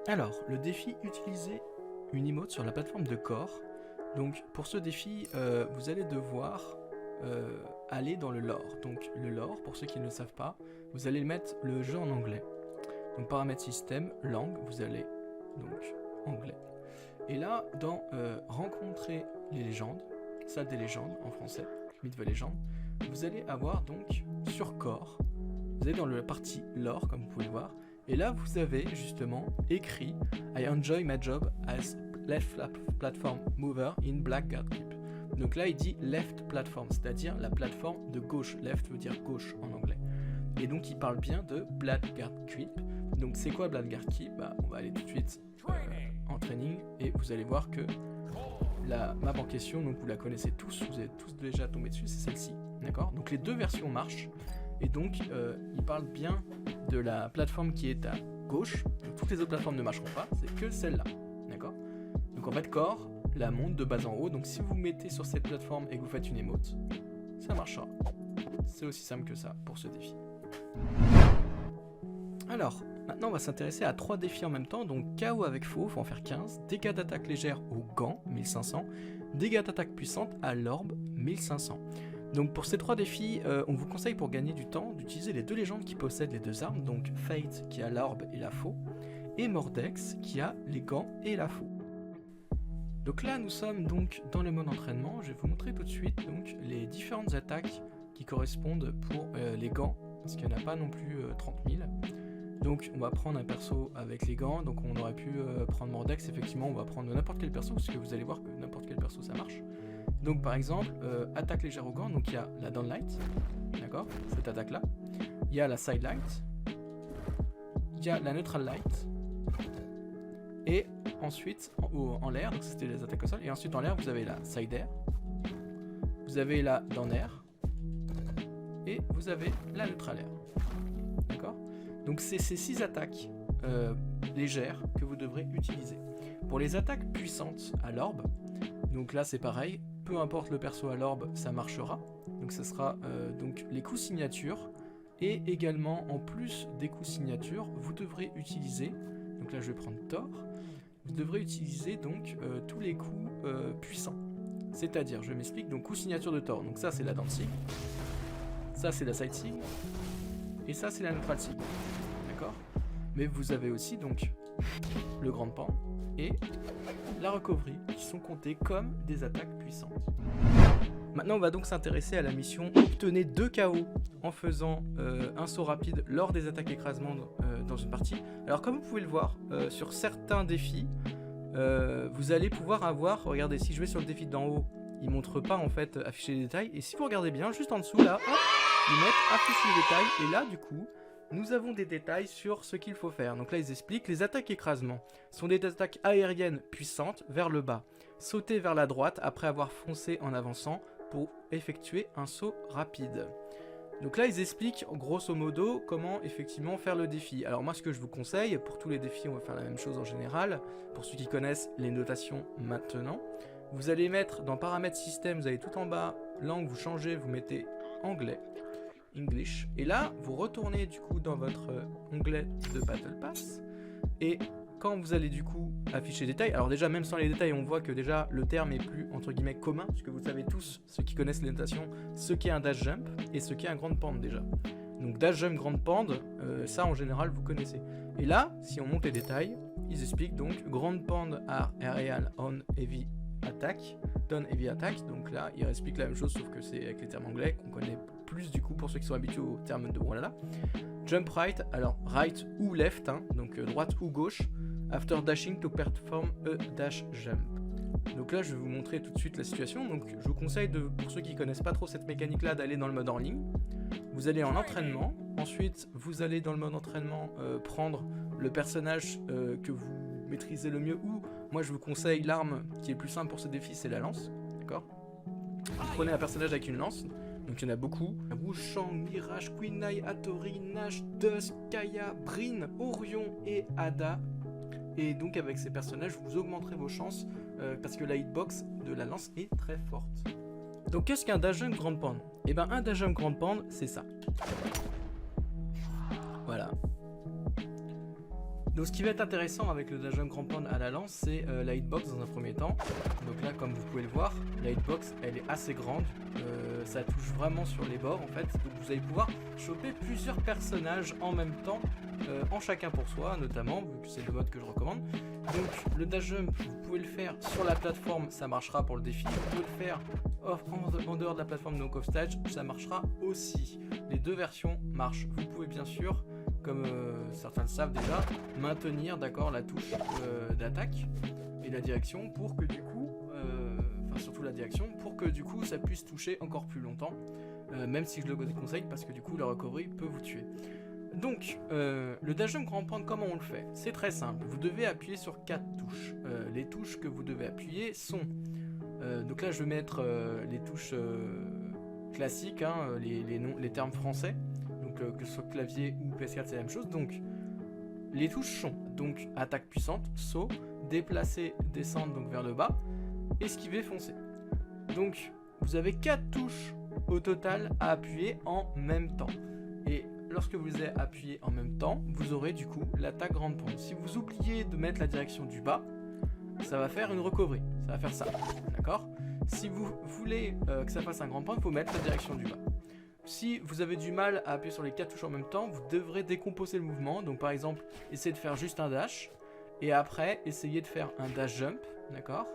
Alors, le défi utiliser une emote sur la plateforme de Core. Donc, pour ce défi, vous allez devoir aller dans le lore. Donc, le lore, pour ceux qui ne le savent pas, vous allez mettre le jeu en anglais. Donc, paramètres système, langue, vous allez donc anglais. Et là, dans rencontrer les légendes, salle des légendes en français, Mythe the Legend, vous allez avoir donc sur Core, vous allez dans la partie lore, comme vous pouvez le voir. Et là, vous avez justement écrit I enjoy my job as left platform mover in Blackguard Keep. Donc là, il dit left platform, c'est-à-dire la plateforme de gauche. Left veut dire gauche en anglais. Et donc, il parle bien de Blackguard Keep. Donc, c'est quoi Blackguard Keep? On va aller tout de suite en training et vous allez voir que la map en question, donc vous la connaissez tous, vous êtes tous déjà tombé dessus, c'est celle-ci. D'accord? Donc, les deux versions marchent. Et donc, il parle bien de la plateforme qui est à gauche. Donc, toutes les autres plateformes ne marcheront pas, c'est que celle-là. D'accord? Donc, en fait, Core la monte de bas en haut. Donc, si vous mettez sur cette plateforme et que vous faites une emote, ça marchera. C'est aussi simple que ça pour ce défi. Alors, maintenant, on va s'intéresser à 3 défis en même temps. Donc, KO avec faux, il faut en faire 15. Dégâts d'attaque légère au gant, 1500. Dégâts d'attaque puissante à l'orbe, 1500. Donc pour ces 3 défis, on vous conseille pour gagner du temps d'utiliser les 2 légendes qui possèdent les 2 armes, donc Fate qui a l'orbe et la faux, et Mordex qui a les gants et la faux. Donc là nous sommes donc dans le mode entraînement, je vais vous montrer tout de suite donc, les différentes attaques qui correspondent pour les gants, parce qu'il n'y en a pas non plus 30 000. Donc on va prendre un perso avec les gants, donc on aurait pu prendre Mordex, effectivement on va prendre n'importe quel perso, parce que vous allez voir que n'importe quel perso ça marche. Donc par exemple, attaque légère au gant, donc il y a la downlight, d'accord, cette attaque là, il y a la sidelight, il y a la neutral light, et ensuite en l'air, donc c'était les attaques au sol, et ensuite en l'air vous avez la side air, vous avez la down air, et vous avez la neutral air, d'accord. Donc c'est ces 6 attaques légères que vous devrez utiliser. Pour les attaques puissantes à l'orbe, donc là c'est pareil, peu importe le perso à l'orbe, ça marchera. Donc ça sera donc les coups signatures. Et également, en plus des coups signatures, vous devrez utiliser, donc là je vais prendre Thor, vous devrez utiliser donc tous les coups puissants. C'est-à-dire, je m'explique, donc coup signature de Thor, donc ça c'est la dancing, ça c'est la side sig, et ça c'est la neutral sig. D'accord? Mais vous avez aussi donc le grand pan et la recovery qui sont comptés comme des attaques puissantes. Maintenant on va donc s'intéresser à la mission obtenez 2 KO en faisant un saut rapide lors des attaques écrasements dans une partie. Alors comme vous pouvez le voir sur certains défis, vous allez pouvoir avoir, regardez, si je vais sur le défi d'en haut, il montre pas en fait afficher les détails, et si vous regardez bien juste en dessous là, hop, ils mettent afficher les détails, et là du coup nous avons des détails sur ce qu'il faut faire. Donc là ils expliquent, les attaques écrasement sont des attaques aériennes puissantes vers le bas. Sauter vers la droite après avoir foncé en avançant pour effectuer un saut rapide. Donc là ils expliquent grosso modo comment effectivement faire le défi. Alors moi ce que je vous conseille, pour tous les défis on va faire la même chose en général, pour ceux qui connaissent les notations maintenant, vous allez mettre dans paramètres système, vous allez tout en bas, langue vous changez, vous mettez anglais. English, et là vous retournez du coup dans votre onglet de Battle Pass, et quand vous allez du coup afficher les détails, alors déjà même sans les détails on voit que déjà le terme est plus entre guillemets commun, parce que vous savez tous, ceux qui connaissent les notations, ce qu'est un dash jump et ce qu'est un grand pand déjà. Donc dash jump, grand pand, ça en général vous connaissez. Et là, si on monte les détails, ils expliquent donc grand pand are aerial on heavy attack, down heavy attack, donc là ils expliquent la même chose sauf que c'est avec les termes anglais qu'on connaît plus du coup pour ceux qui sont habitués aux termes de voilà. Jump right, alors right ou left, hein, donc droite ou gauche, after dashing to perform a dash jump. Donc là je vais vous montrer tout de suite la situation, donc je vous conseille pour ceux qui connaissent pas trop cette mécanique là d'aller dans le mode en ligne. Vous allez en entraînement, ensuite vous allez dans le mode entraînement prendre le personnage que vous maîtrisez le mieux, ou moi je vous conseille l'arme qui est plus simple pour ce défi, c'est la lance, d'accord. Vous prenez un personnage avec une lance, donc il y en a beaucoup. Wushang, Mirage, Queen Nai, Hattori, Nash, Dusk, Kaya, Brin, Orion et Ada. Et donc avec ces personnages, vous augmenterez vos chances parce que la hitbox de la lance est très forte. Donc qu'est-ce qu'un dash jump grand pand? Et ben un dash jump grand pand, c'est ça. Voilà. Donc ce qui va être intéressant avec le dash jump grand pound à la lance, c'est la hitbox dans un premier temps. Donc là, comme vous pouvez le voir, la hitbox elle est assez grande, ça touche vraiment sur les bords en fait. Donc vous allez pouvoir choper plusieurs personnages en même temps, en chacun pour soi notamment, vu que c'est le mode que je recommande. Donc le dash jump, vous pouvez le faire sur la plateforme, ça marchera pour le défi. Vous pouvez le faire en dehors de la plateforme donc off stage, ça marchera aussi. Les deux versions marchent. Vous pouvez bien sûr, comme certains le savent déjà, maintenir d'accord la touche d'attaque et la direction pour que du coup, enfin surtout la direction, pour que du coup ça puisse toucher encore plus longtemps, même si je le déconseille parce que du coup la recovery peut vous tuer. Donc le dash jump grand pound, comment on le fait? C'est très simple, vous devez appuyer sur 4 touches. Les touches que vous devez appuyer sont, donc là je vais mettre les touches classiques, hein, les termes français. Que ce soit clavier ou PS4 c'est la même chose. Donc les touches sont donc attaque puissante, saut, déplacer, descendre donc vers le bas, esquiver, foncer. Donc vous avez 4 touches au total à appuyer en même temps. Et lorsque vous les avez appuyées en même temps, vous aurez du coup l'attaque grande pound. Si vous oubliez de mettre la direction du bas, ça va faire une recovery, ça va faire ça, d'accord? Si vous voulez que ça fasse un grand pound, il faut mettre la direction du bas. Si vous avez du mal à appuyer sur les 4 touches en même temps, vous devrez décomposer le mouvement. Donc par exemple, essayez de faire juste un dash. Et après, essayez de faire un dash jump. D'accord?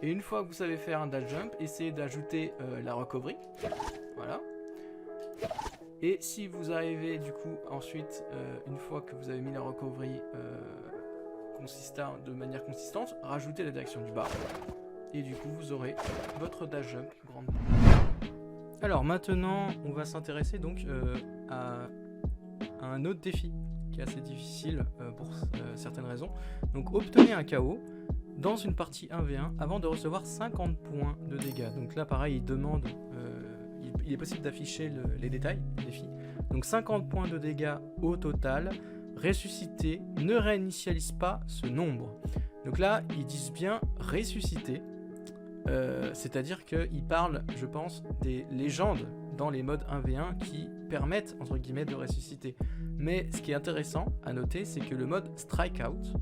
Et une fois que vous savez faire un dash jump, essayez d'ajouter la recovery. Voilà. Et si vous arrivez du coup ensuite, une fois que vous avez mis la recovery de manière consistante, rajoutez la direction du bas. Et du coup, vous aurez votre dash jump grande. Alors maintenant, on va s'intéresser donc à un autre défi qui est assez difficile pour certaines raisons. Donc obtenez un KO dans une partie 1v1 avant de recevoir 50 points de dégâts. Donc là pareil, il demande, il est possible d'afficher les détails du défi. Donc 50 points de dégâts au total, ressusciter, ne réinitialise pas ce nombre. Donc là, ils disent bien ressusciter. C'est-à-dire qu'ils parlent, je pense, des légendes dans les modes 1v1 qui permettent, entre guillemets, de ressusciter. Mais ce qui est intéressant à noter, c'est que le mode Strikeout,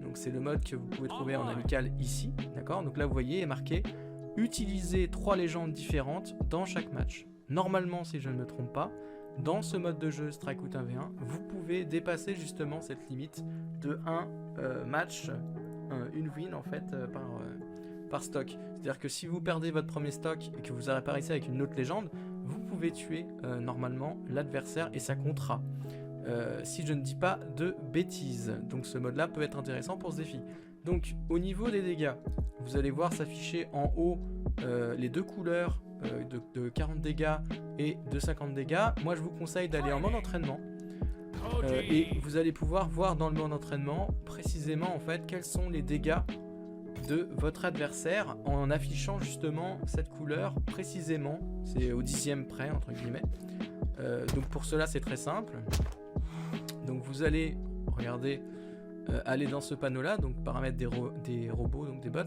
donc c'est le mode que vous pouvez trouver en amical ici, d'accord? Donc là, vous voyez, il est marqué « Utilisez 3 légendes différentes dans chaque match ». Normalement, si je ne me trompe pas, dans ce mode de jeu Strikeout 1v1, vous pouvez dépasser justement cette limite de 1 match, une win en fait, par stock. C'est-à-dire que si vous perdez votre premier stock et que vous réapparaissez avec une autre légende, vous pouvez tuer normalement l'adversaire et ça comptera. Si je ne dis pas de bêtises. Donc ce mode là peut être intéressant pour ce défi. Donc au niveau des dégâts, vous allez voir s'afficher en haut les deux couleurs de 40 dégâts et de 50 dégâts. Moi je vous conseille d'aller en mode entraînement. Et vous allez pouvoir voir dans le mode entraînement précisément en fait quels sont les dégâts de votre adversaire en affichant justement cette couleur précisément, c'est au 10e près entre guillemets. Donc pour cela c'est très simple. Donc vous allez, regardez, aller dans ce panneau là, donc paramètres des robots, donc des bots,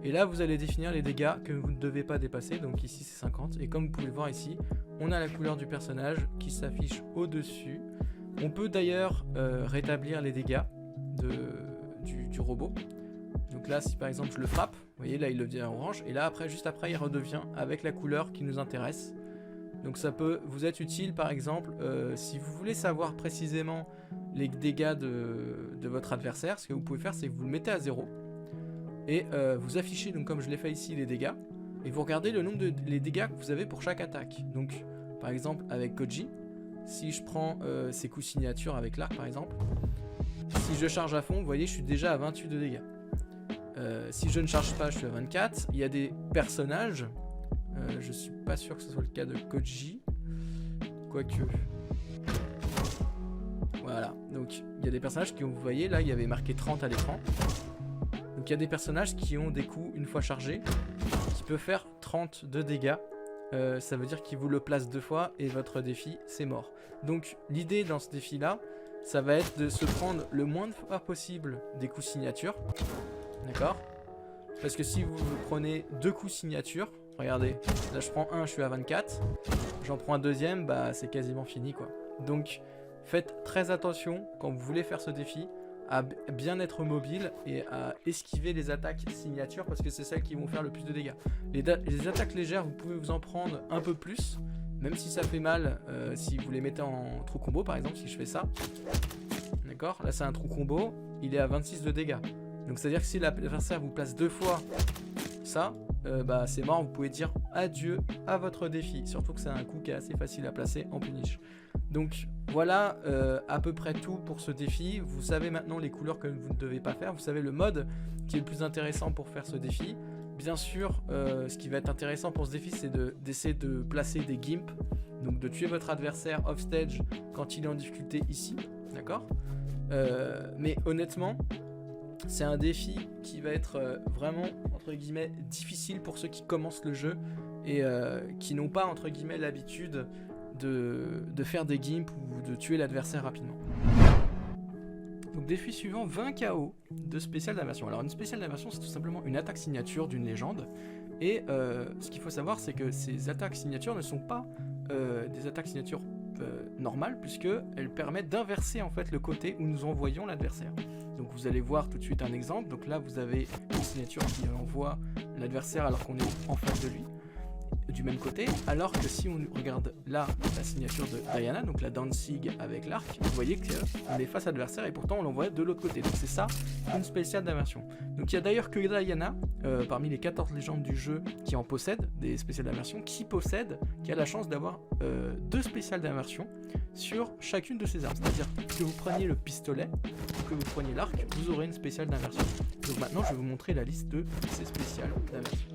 et là vous allez définir les dégâts que vous ne devez pas dépasser, donc ici c'est 50, et comme vous pouvez le voir ici, on a la couleur du personnage qui s'affiche au dessus. On peut d'ailleurs rétablir les dégâts du robot. Donc là, si par exemple je le frappe, vous voyez là il devient orange, et là après, juste après, il redevient avec la couleur qui nous intéresse. Donc ça peut vous être utile par exemple si vous voulez savoir précisément les dégâts de votre adversaire. Ce que vous pouvez faire, c'est que vous le mettez à 0 et vous affichez, donc comme je l'ai fait ici, les dégâts, et vous regardez le nombre les dégâts que vous avez pour chaque attaque. Donc par exemple avec Koji, si je prends ses coups signature avec l'arc par exemple, si je charge à fond, vous voyez je suis déjà à 28 de dégâts. Si je ne charge pas, je suis à 24. Il y a des personnages, je suis pas sûr que ce soit le cas de Koji, quoique. Voilà, donc il y a des personnages qui ont, vous voyez là, il y avait marqué 30 à l'écran. Donc il y a des personnages qui ont des coups une fois chargés, qui peuvent faire 30 de dégâts. Ça veut dire qu'ils vous le placent 2 fois et votre défi c'est mort. Donc l'idée dans ce défi là, ça va être de se prendre le moins de fois possible des coups signature. D'accord? Parce que si vous prenez 2 coups signature, regardez, là je prends un, je suis à 24, j'en prends un deuxième, bah c'est quasiment fini quoi. Donc faites très attention quand vous voulez faire ce défi à bien être mobile et à esquiver les attaques signatures parce que c'est celles qui vont faire le plus de dégâts. Les attaques légères, vous pouvez vous en prendre un peu plus, même si ça fait mal si vous les mettez en trou combo par exemple, si je fais ça. D'accord? Là c'est un trou combo, il est à 26 de dégâts. Donc c'est à dire que si l'adversaire vous place 2 fois ça, bah c'est mort, vous pouvez dire adieu à votre défi. Surtout que c'est un coup qui est assez facile à placer en punish. Donc voilà à peu près tout pour ce défi. Vous savez maintenant les couleurs que vous ne devez pas faire. Vous savez le mode qui est le plus intéressant pour faire ce défi. Bien sûr, ce qui va être intéressant pour ce défi, c'est d'essayer de placer des gimps. Donc de tuer votre adversaire off stage quand il est en difficulté ici. D'accord? Mais honnêtement, c'est un défi qui va être vraiment, entre guillemets, difficile pour ceux qui commencent le jeu et qui n'ont pas, entre guillemets, l'habitude de faire des gimps ou de tuer l'adversaire rapidement. Donc défi suivant, 20 KO de spéciale d'inversion. Alors une spéciale d'inversion, c'est tout simplement une attaque signature d'une légende. Et ce qu'il faut savoir, c'est que ces attaques signatures ne sont pas des attaques signatures normales, puisqu'elles permettent d'inverser en fait le côté où nous envoyons l'adversaire. Donc vous allez voir tout de suite un exemple. Donc là vous avez une signature qui envoie l'adversaire alors qu'on est en face de lui, du même côté, alors que si on regarde là la signature de Diana, donc la Danzig avec l'arc, vous voyez qu'on est face à l'adversaire et pourtant on l'envoie de l'autre côté. Donc c'est ça une spéciale d'inversion. Donc il y a d'ailleurs que Diana, parmi les 14 légendes du jeu qui en possèdent des spéciales d'inversion, qui a la chance d'avoir 2 spéciales d'inversion sur chacune de ses armes. C'est-à-dire que vous preniez le pistolet ou que vous preniez l'arc, vous aurez une spéciale d'inversion. Donc maintenant je vais vous montrer la liste de ces spéciales d'inversion.